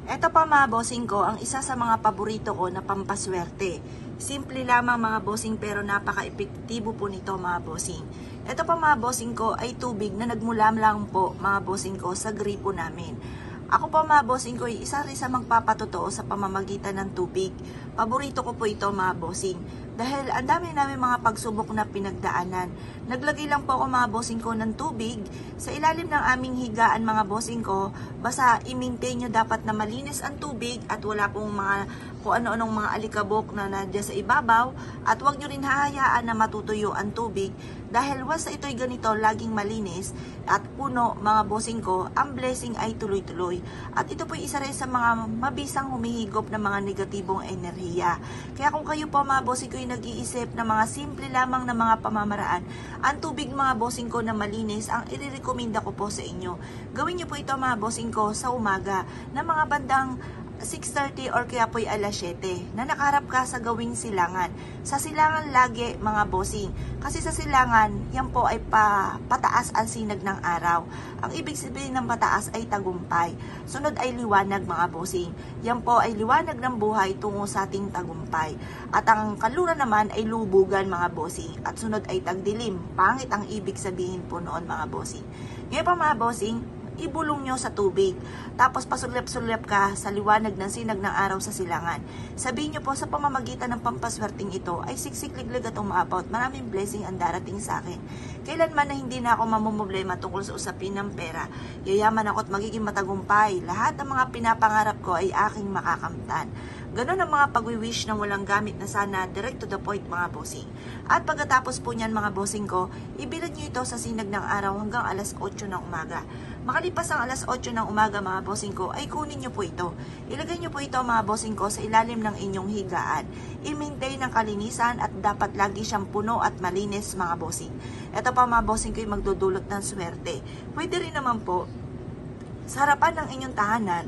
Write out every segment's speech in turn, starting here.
Eto pa mga bossing ko, ang isa sa mga paborito ko na pampaswerte. Simple lamang mga bossing pero napaka-epektibo po nito mga bossing. Eto pa mga bossing ko ay tubig na nagmula lang po mga bossing ko sa gripo namin. Ako po mga bossing ko ay isa rin sa magpapatotoo sa pamamagitan ng tubig. Paborito ko po ito mga bossing. Dahil ang dami namin mga pagsubok na pinagdaanan. Naglagay lang po ako mga bossing ko ng tubig sa ilalim ng aming higaan mga bossing ko. Basta i-maintain nyo dapat na malinis ang tubig at wala pong mga kung ano-anong mga alikabok na nadya sa ibabaw. At huwag nyo rin hahayaan na matutuyo ang tubig. Dahil once ito'y ganito, laging malinis at puno mga bossing ko, ang blessing ay tuloy-tuloy. At ito po isa rin sa mga mabisang humihigop ng mga negatibong enerhiya. Kaya kung kayo po mga bossing ko nag-iisip na mga simple lamang na mga pamamaraan, ang tubig mga bossing ko na malinis, ang irirekomenda ko po sa inyo. Gawin nyo po ito mga bossing ko sa umaga na mga bandang 6:30 or kaya po'y alas 7 na nakaharap ka sa gawing silangan. Sa silangan lagi mga bossing. Kasi sa silangan, yan po ay pataas ang sinag ng araw. Ang ibig sabihin ng pataas ay tagumpay. Sunod ay liwanag mga bossing. Yan po ay liwanag ng buhay tungo sa ating tagumpay. At ang kalura naman ay lubugan mga bossing. At sunod ay tagdilim. Pangit ang ibig sabihin po noon mga bossing. Ngayon pa mga bossing, ibulong nyo sa tubig. Tapos pasulyap-sulyap ka sa liwanag ng sinag ng araw sa silangan. Sabihin nyo po sa pamamagitan ng pampaswerteng ito ay siksik-liglig at umaabot. Maraming blessing ang darating sa akin. Kailanman na hindi na ako mamumblema tungkol sa usapin ng pera. Yayaman ako at magiging matagumpay. Lahat ng mga pinapangarap ko ay aking makakamtan. Ganon ang mga pag-wish na walang gamit na sana, direct to the point mga bossing. At pagkatapos po niyan mga bossing ko, ibilad nyo ito sa sinag ng araw hanggang alas 8 ng umaga. Makalipas ang alas 8 ng umaga mga bossing ko, ay kunin nyo po ito. Ilagay nyo po ito mga bossing ko sa ilalim ng inyong higaan. I-maintain ang kalinisan at dapat lagi siyang puno at malinis mga bossing. Ito pa mga bossing ko ay magdudulot ng swerte. Pwede rin naman po, sa harapan ng inyong tahanan,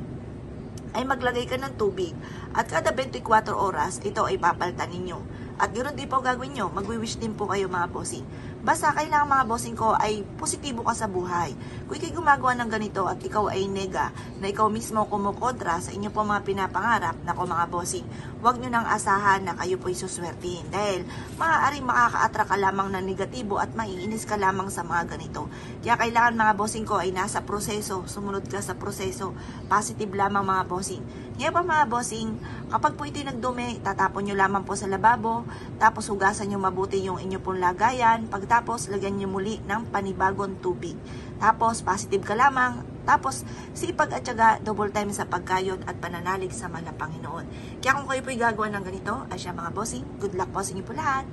ay maglagay ka ng tubig at kada 24 oras ito ay papalitan ninyo. At ganoon din po gagawin nyo, magwi-wish din po kayo mga bossing. Basta kailangan mga bossing ko ay positibo ka sa buhay. Kung ikay gumagawa ng ganito at ikaw ay nega, na ikaw mismo kumukontra sa inyo po mga pinapangarap, nako mga bossing, huwag nyo nang asahan na kayo po'y suswertihin. Dahil maaaring makaka-attract ka lamang ng negatibo at maiinis ka lamang sa mga ganito. Kaya kailangan mga bossing ko ay nasa proseso, sumunod ka sa proseso, positive lamang mga bossing. Ngayon pa mga bossing, kapag po ito'y nagdumi, tatapon nyo lamang po sa lababo, tapos hugasan nyo mabuti yung inyo pong lagayan, pagtapos lagyan nyo muli ng panibagong tubig. Tapos positive ka lamang, tapos sipag at syaga, double time sa pagkayod at pananalig sa mahal na Panginoon. Kaya kung kayo po'y gagawa ng ganito, ay siya mga bossing, good luck po sa inyo po lahat.